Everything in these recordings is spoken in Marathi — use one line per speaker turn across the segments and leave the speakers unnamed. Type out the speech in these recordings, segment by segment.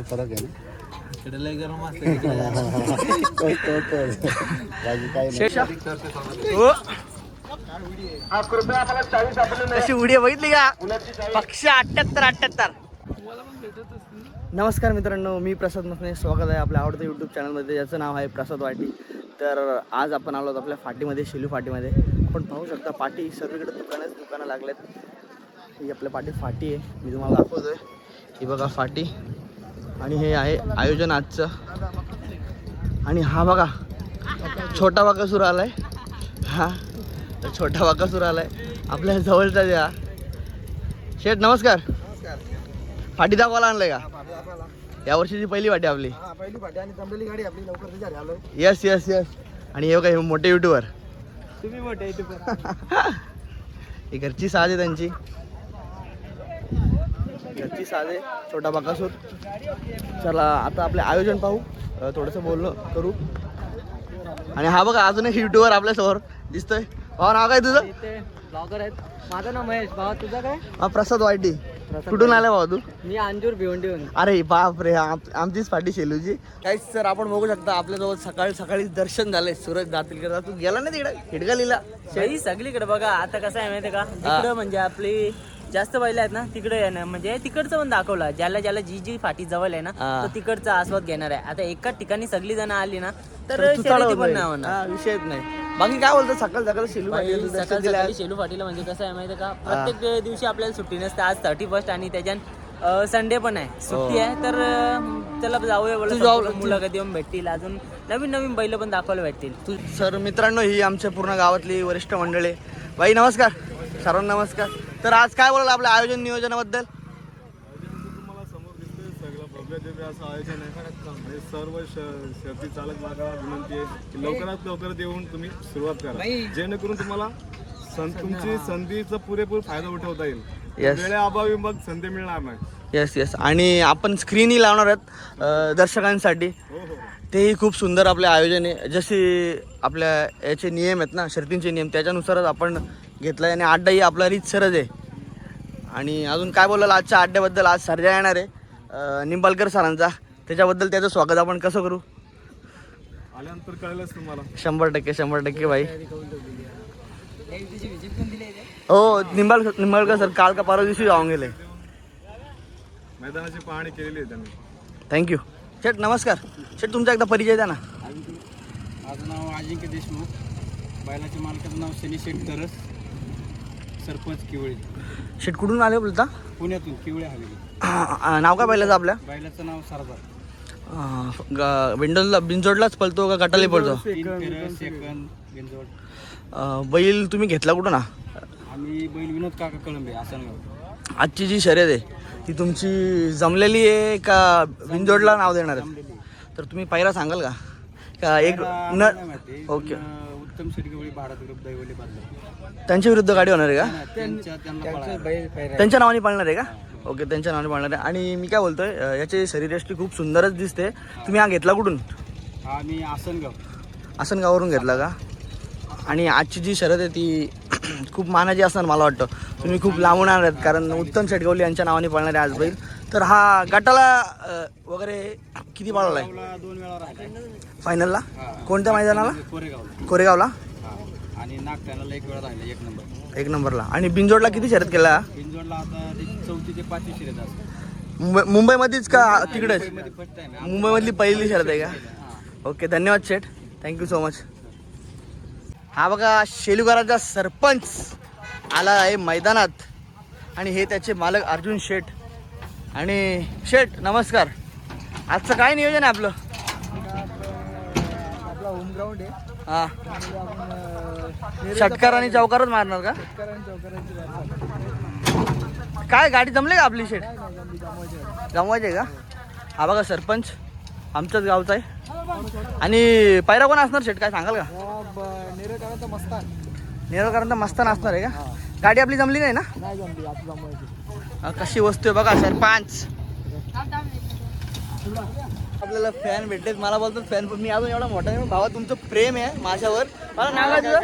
फरक आहे ना.
इकडे लय गरम असते
कशी उडी बघितली का? पक्ष 78. नमस्कार मित्रांनो, मी प्रसाद मसने. स्वागत आहे आपल्या आवडत्या यूट्यूब चॅनलमध्ये, ज्याचं नाव आहे प्रसाद वाटी. तर आज आपण आलो आहोत आपल्या फाटीमध्ये, शेलू फाटीमध्ये. आपण पाहू शकता पाटी सर्वीकडे दुकानं लागलेत. ही आपल्या फाटी आहे, मी तुम्हाला दाखवतोय. ही बघा फाटी, आणि हे आहे आयोजन आजचं. आणि हा बघा छोटा बाकासूर आलाय. हा छोटा बाकासूर आलाय आपल्या जवळचा द्या. शेठ नमस्कार. फाटी दाखवायला आणलंय का? या वर्षीची पहिली फाटी आपली.
पहिली फाटी आणि जमलेली गाडी आपली, लवकर तिच्या आलो.
यस. आणि हे काय मोठे युट्यूबर,
तुम्ही मोठे युट्यूबर.
ही घरची साज आहे त्यांची, घरची साज आहे, छोटा बाकासूर. चला आता आपले आयोजन पाहू, थोडंसं बोलणं करू. आणि हा बघा अजून एक युट्यूबर आपल्यासमोर दिसतोय. भावा नाव काय तुझं?
ब्लॉगर आहेत. माझं नाव महेश. भावा तुझं काय?
प्रसाद वाईटी. कुठून आलाय भावा तू?
मी अंजूर भिवंडीहून.
अरे बाप रे, आमचीच फाटी शेलूची. काहीच सर, आपण बघू शकता आपल्याजवळ सकाळी दर्शन झालंय सूरज दातीलकर. तू गेला ना तिकडे हिडगालीला?
सगळीकडे बघा. आता कसं आहे माहितीये का, तिकडं म्हणजे आपली जास्त बैल आहेत ना, तिकडे आहे ना, म्हणजे तिकडचं पण दाखवलं. ज्याला जी फाटी जवळ आहे ना, तो तिकडचा आस्वाद घेणार आहे. आता एकाच ठिकाणी सगळी जण आली ना, तर शर्यती पण नाही होणार.
विषयच नाही. बाकी काय बोलतो, सकाळ शेलू फाटी
सकाळी शेलू फाटीला म्हणजे कसं आहे माहितीये का, प्रत्येक दिवशी आपल्याला सुट्टी नसते. आज 31 आणि त्याच्यात संडे पण आहे, सुट्टी आहे. तर चला जाऊया बोला, मुलाखत येऊन भेटतील, अजून नवीन बैल पण दाखवायला भेटतील.
सर मित्रांनो, ही आमच्या पूर्ण गावातली वरिष्ठ मंडळी. बाई नमस्कार, सर्वांना नमस्कार. तर आज काय बोलाल आपल्या आयोजन नियोजनाबद्दल?
तुम्हाला समोर दिसतंय सगळं भव्य दिव्य असं आयोजन आहे. आणि सर्व शर्ती चालक मार्गाला विनंती आहे की लवकरात लवकर येऊन तुम्ही सुरुवात करा, जेणेकरून तुम्हाला तुमची संधीचा पुरेपूर फायदा उठवता येईल. वेळेअभावी मग संधी मिळणार नाही.
यस. आणि आपण स्क्रीनही लावणार आहेत दर्शकांसाठी. तेही खूप सुंदर आपले आयोजन आहे. जसे आपल्या याचे नियम आहेत ना, शर्तींचे नियम, त्याच्यानुसारच आपण घेतलाय. आणि अड्डाही आपला रीतसरच आहे. आणि अजून काय बोलाल आजच्या अड्ड्याबद्दल? आज सर्जा येणार आहे निंबाळकर सरांचा, त्याच्याबद्दल त्याचं स्वागत आपण कसं करू?
आल्यानंतर कळलंच तुम्हाला.
100% भाई. हो, निंबाळकर सर काल का परवा दिवशी जाऊन गेले.
मैदानाची पाहणी केलेली आहे त्यांनी.
थँक्यू. शेठ नमस्कार. शेठ तुमचा एकदा परिचय द्या ना.
माझं नाव अजिंक्य देशमुख. बैलाच्या मालकाचं नाव शनी शेठ तरस, सरपंच किवळे.
शेठ कुठून आले बोलता?
पुण्यातून, किवळे हवेली.
नाव काय बैलाचं आपल्या?
बैलाचं नाव सरदार.
बिंजोडलाच पळतो का गटाला पळतो?
सेकंद बिंजोड.
बैल तुम्ही घेतला कुठून?
आम्ही बैल विनोद काका कळंबे, आसनगाव.
आजची जी शर्यत आहे ती तुमची जमलेली आहे का बिंजोडला नाव देणार आहे? तर तुम्ही पहिला सांगाल का एक ओके.
उत्तम शेटगवळी, भारत ग्रुप, दैवली बादला.
त्यांच्या विरुद्ध गाडी होणार आहे का?
त्यांच्या
त्यांच्या नावाने पाळणार आहे का? ओके, त्यांच्या नावाने पाळणार आहे. आणि मी काय बोलतोय, याची शरीरयष्टी खूप सुंदरच दिसते. तुम्ही हा घेतला कुठून?
आम्ही
आसनगाववरून घेतला का? आणि आजची जी शर्यत आहे ती खूप मानाची असणार मला वाटतं. तुम्ही खूप लांबून आणणार आहेत, कारण उत्तम शेटगवली यांच्या नावाने पाळणार आहे आज बैल. तर हा गटाला वगैरे किती पाळला आहे?
2 वेळा राहिला
फायनलला. कोणत्या मैदानाला? कोरेगावला.
आणि नागठाण्याला 1 वेळा राहिला, 1
नंबरला. आणि बिंजोडला किती शर्यत केला?
बिंजोडला आता 4थी ते 5वी शर्यत असते.
मुंबईमध्येच का तिकडेच?
फर्स्ट टाइम आहे.
मुंबईमधली पहिली शर्यत आहे का? ओके, धन्यवाद शेठ, थँक्यू सो मच. हा बघा शेलूगराचा सरपंच आला आहे मैदानात, आणि हे त्याचे मालक अर्जुन शेठ. आणि शेठ नमस्कार. आजचं काय नियोजन आहे आपलं?
आपला होम ग्राउंड आहे.
हां, षटकार आणि चौकारच मारणार का? काय गाडी जमले का आपली शेठ? जमवायचे का? हा बघा सरपंच आमच्याच गावचा आहे. आणि पैरा कोण असणार शेठ, काय सांगाल का? नेरळकरांचा मस्तान असणार आहे का? गाडी आपली जमली नाही ना? कशी वस्तू आहे बघा सरपंच. आपल्याला फॅन भेटलेत. मला बोलतात फॅन, पण मी अजून एवढा मोठा नाही. भावा तुमचं प्रेम आहे माझ्यावर. मला नाव आहे तुझं?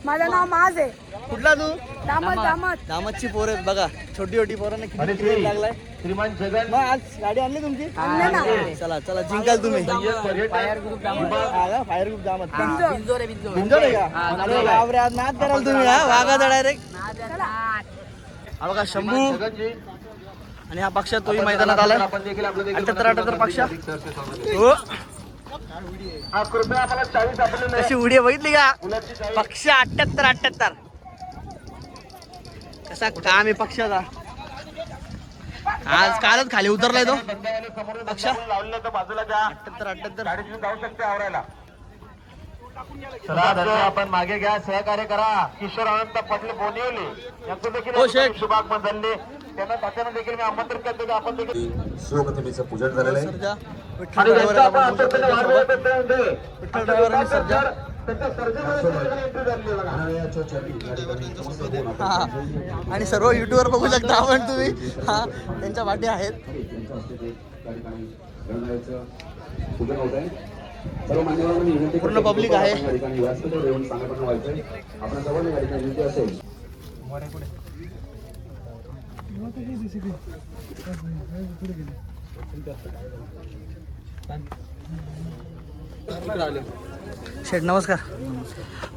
माझं नाव माज आहे.
कुठला तू?
दामत.
दामतची पोरं आहेत बघा, छोटी छोटी पोरांना किती क्रेज लागलाय. मग आज गाडी आणली तुमची? चला चला जिंकाल तुम्ही. फायर ग्रुप दामत. बिंजोर आहे का? अरे बापरे, आज नाद कराल तुम्ही. वाघाचा डायरेक्ट. हा बघा शंभू आणि हा पक्षा तोही मैदानात आलाय. 78 पक्षा. हो कशी उडी बघितली का? पक्ष 78. कसा काम आहे पक्षाचा. आज कालच खाली उतरलाय तो पक्ष. 78.
आपण मागे घ्या, सहकार्य करा. किशोर अनंत पटेल बोनिवली यांचं देखील
हो शेठ.
शुभागमन झाले. त्यांना देखील मी आमंत्रित करतो की आपण देखील शिवप्रतिमेचं पूजन झालेलं आहे.
सर्जा विठ्ठल ड्रायव्हर आणि सर्जा. आणि सर्व युट्यूबवर बघू शकता आपण तुम्ही. हा त्यांच्या वाटे आहेत. पूर्ण पब्लिक आहे. शेठ नमस्कार.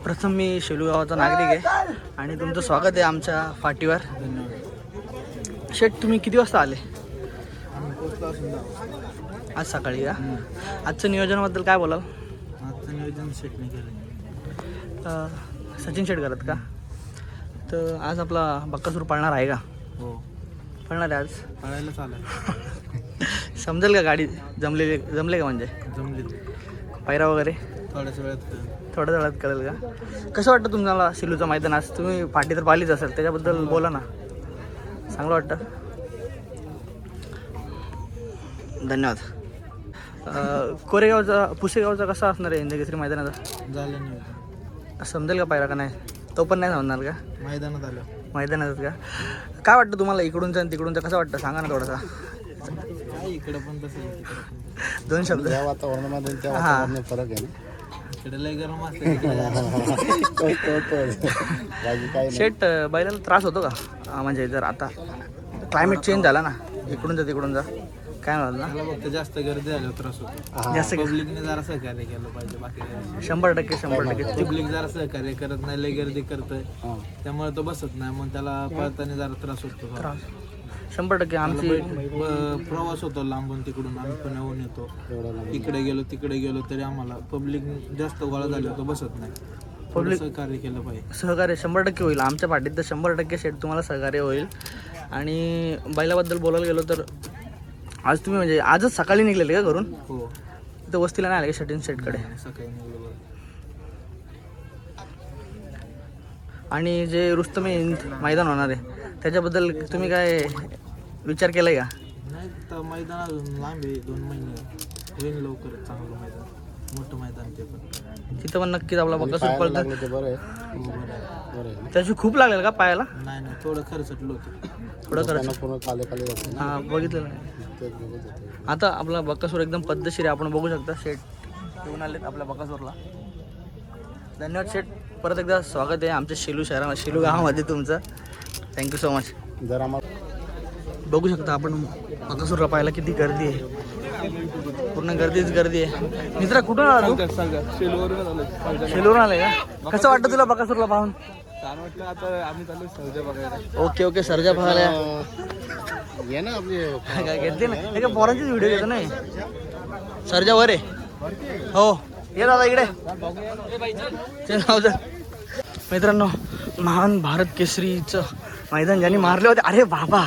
प्रथम मी शेलू गावाचा नागरिक आहे आणि तुमचं स्वागत आहे आमच्या फाटीवर. शेठ तुम्ही किती वाजता आले? आज सकाळी का? आजचं नियोजनाबद्दल काय बोलाल?
आजचं नियोजन शेटने केलं.
सचिन शेट करत का? तर आज आपला बक्कासूर पळणार आहे का?
हो
पळणार आहे आज.
पळायला चालेल.
समजेल का गाडी? जमले का म्हणजे?
जमली.
पायरा वगैरे
थोड्याच वेळात
थोड्या वेळात करेल का? कसं वाटतं तुम्हाला शेलूचं मैदान? आज तुम्ही फाटी तर पाहिलीच असेल, त्याच्याबद्दल बोला ना. चांगलं वाटतं? धन्यवाद. कोरेगावचा पुसेगावचा कसा असणार आहे इंद्रकेसरी मैदानाचा?
झालं नियोजन.
समजेल का पायरा का नाही? तो पण नाही समजणार का?
मैदानात आलं.
मैदानात का? काय वाटतं तुम्हाला इकडूनचं आणि तिकडूनचं कसं वाटतं? सांगा ना थोडासा.
काय इकडं पण तसं आहे, तिकडं पण.
दोन शब्द.
वातावरणामध्ये त्या
हां
वातावरणात फरक आहे ना.
इकडे लय गरम असतं, तिकडे
शेट बैलाला त्रास होतो का? म्हणजे जर आता क्लायमेट चेंज झाला ना, इकडून जा तिकडून जा, काय झालं ना?
त्याला फक्त जास्त गर्दी झाल्यावर त्रास होतो.
जास्त
पब्लिकने जरा सहकार्य केलं पाहिजे. बाकी काही
100%
पब्लिक जरा सहकार्य करत नाही, लय गर्दी करतोय, त्यामुळे तो बसत नाही. मग त्याला पळताना जरा त्रास होतो.
त्रास 100% आमची
प्रवास होतो लांबून. तिकडून आम्ही पुण्याहून येतो, इकडे गेलो तिकडे गेलो तरी आम्हाला पब्लिक जास्त गोळा झाले तो बसत नाही.
पब्लिक
सहकार्य केलं पाहिजे.
सहकार्य 100% होईल आमच्या पाठीत तर 100% शेट तुम्हाला सहकार्य होईल. आणि बैलाबद्दल बोलायला गेलो तर आज तुम्ही म्हणजे आजच सकाळी निघलेले का घरून?
हो.
तर वस्तीला नाही आले का शटीन शेटकडे?
सकाळी निघलो.
आणि जे रुस्तमे मैदान होणार आहे त्याच्याबद्दल तुम्ही काय विचार केलाय का?
नाही तर मैदान अजून लांब आहे, 2 महिने होईल लवकर. चांगलं मैदान, मोठं मैदान ते पण.
तिथं पण नक्कीच आपला बक्कासूर पळतं.
ते बरं आहे.
हो, बरं आहे.
त्याची खूप लागेल का पायाला?
नाही नाही, थोडं खर्चटलं होतं.
थोडं खर्च.
पूर्ण खाली जातं.
हां बघितलं नाही. आता आपला बक्कासूर एकदम पद्धतशीर आहे, आपण बघू शकता. शेट येऊन आलेत आपल्या बक्कासूरला. धन्यवाद शेट. परत एकदा स्वागत आहे आमच्या शेलू शहरामध्ये, शेलू गावामध्ये तुमचं. Thank you so much.
जर आम्हाला
बघू शकता आपण बक्कासूरला पाहायला किती गर्दी आहे. पूर्ण गर्दीच गर्दी आहे. मित्रा कुठून आला तू? शेलूवरून आलाय का? कसं वाटतं तुला बक्कासूरला पाहून?
छान वाटतं. आता आम्ही चालू सर्जा बघायला.
Okay okay. सर्जा पाहायला
ये ना आपली
काय घेतली ना? हे काय पोरांचीच व्हिडिओ घेतो ना. सर्जा वर आहे. हो ये दादा इकडे. मित्रांनो, महान भारत केसरीचं मैदान ज्यांनी मारले होते. अरे बाबा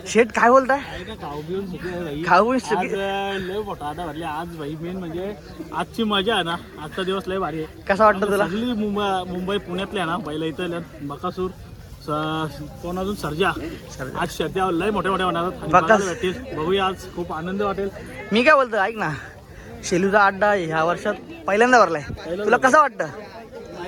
शेट काय बोलताय? खाऊ
लय मोठा आटा भरले आज भाई. मेन म्हणजे आजची मजा आहे ना, आजचा दिवस लय भारी आहे.
कसा वाटतं तुला?
सगळी मुंबई पुण्यातले आहे ना पहिला इथं बकासूर कोण अजून सर्जा आज सध्या लय मोठ्या होणार भेटेल. बघूया आज, खूप आनंद वाटेल.
मी काय बोलतो ऐक ना, शेलूचा अड्डा ह्या वर्षात पहिल्यांदा भरलाय. तुला कसं वाटतं?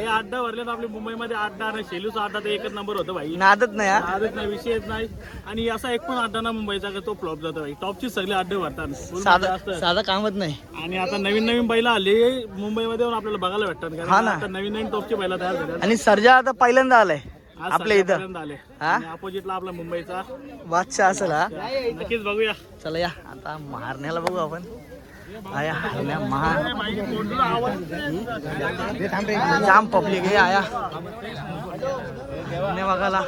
भाई अड्डा भरले तर आपल्या मुंबईमध्ये अड्डा आणि शेलूचा अड्डा तर एकच नंबर होतं भाई.
नादच नाही हा.
आजच नाही विषयच नाही. आणि असा एक पण अड्डा ना मुंबईचा का तो फ्लॉप जातो भाई. टॉपची सगळे अड्डे भरतात
साधा साधा कामच नाही.
आणि आता नवीन नवीन बैल आले मुंबईमध्ये येऊन आपल्याला बघायला भेटतात
हा
कारण
ना.
आता नवीन नवीन टॉपची बैल तयार झाल्या.
आणि सर्जा आता पहिल्यांदा आलाय
आज
आपल्या इथं.
सकाळपर्यंत आले
हा?
आणि अपोजिटला आपला मुंबईचा
बादशाह असेल हा.
नक्कीच बघूया.
चला या आता मारण्याला बघू आपण. आया हरण्या महार जाम पब्लिक आहे आया हरण्या बघायला.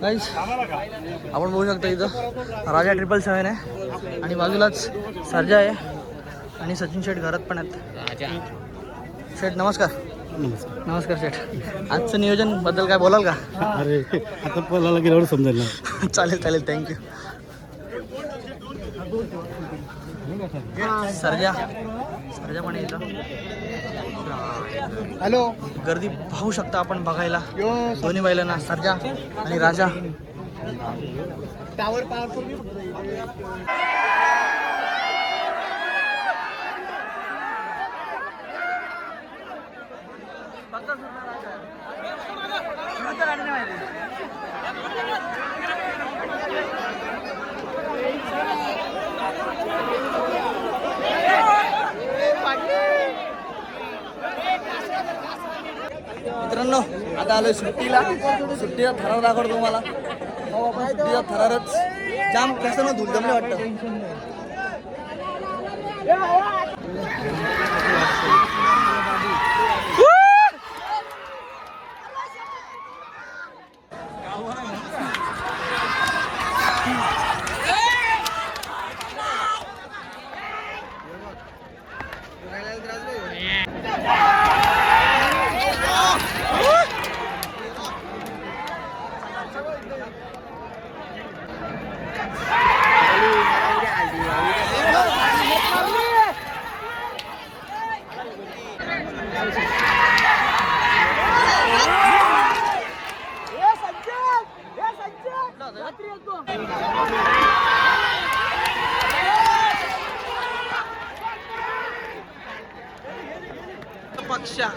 Guys, आपण बघू शकता इथं राजा 777 आहे आणि बाजूलाच सर्जा आहे आणि सचिन शेठ घरात पण आहेत. शेठ नमस्कार. नमस्कार शेठ. आजचं नियोजन बद्दल काय बोलाल का?
अरे आता पलाला गेल्यावर समजेल ना.
चालेल चालेल थँक्यू. सर्जा सर्जा पण येतं. हॅलो. गर्दी पाहू शकता आपण बघायला दोन्ही बैलांना सर्जा आणि राजा. मित्रांनो आता आलोय सुट्टीला थरार दाखवतो तुम्हाला. हो आपण सुट्टीचा थरारच जाम कसं ना धुलदमले वाटतं. पक्षा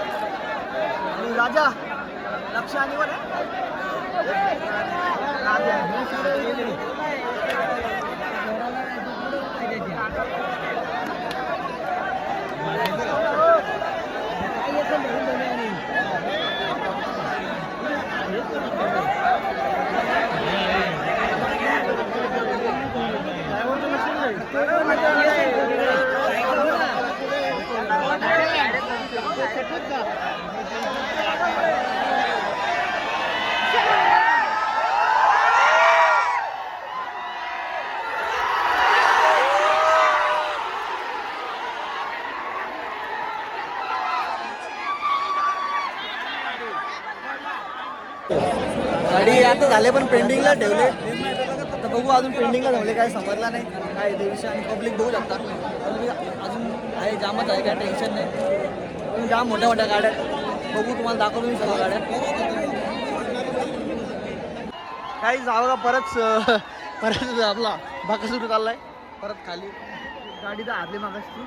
आणि राजा लक्ष आणि वर गाडी आता झाले पण पेंडिंगला ठेवले. आता बघू अजून पेंडिंगला ठेवले काय समजला नाही काय ते विषय. आणि पब्लिक बघू शकता अजून आहे जामच आहे काय टेन्शन नाही. पण जाम मोठ्या मोठ्या गाड्या बघू तुम्हाला दाखवतो मी सर्व गाड्या. काही जावं का परत आपला बाकासूर चाललाय परत खाली. गाडी तर हारली मागासची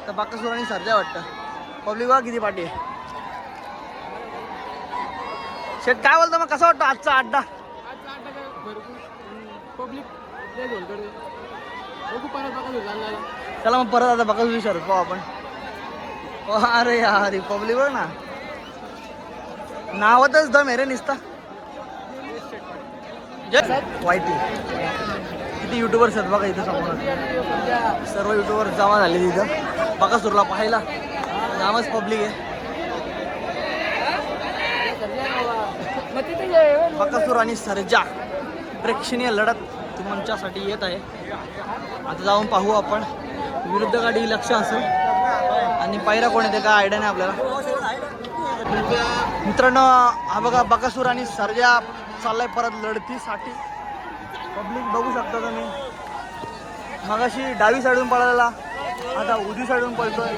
तर बाकासूर आणि सर्जा वाटतं. पब्लिक बघा किती पाठी आहे. शेट काय बोलतो मग कसा वाटतो आजचा अड्डा? चला मग परत आता बघा विचारत पाहू आपण. अरे यार रिपब्लिक बघ ना, नावातच दम आहे रे निसता. वाईटी किती युट्यूबर्स आहेत बघा इथं समोर. सर्व युट्यूबर जमा झाले तिथं बकासूरला पाहायला. जामच पब्लिक आहे. बकासूर आणि सर्जा प्रेक्षणीय लढत तुमच्यासाठी येत आहे. आता जाऊन पाहू आपण. विरुद्ध गाडी लक्ष असेल आणि पायरा कोण येते काय आयडिया नाही आपल्याला. मित्रांनो हा बघा बकासूर आणि सर्जा चाललाय परत लढतीसाठी. पब्लिक बघू शकता तुम्ही. मगाशी डावी साईडून पळालेला आता उजवी साईडून पळतोय.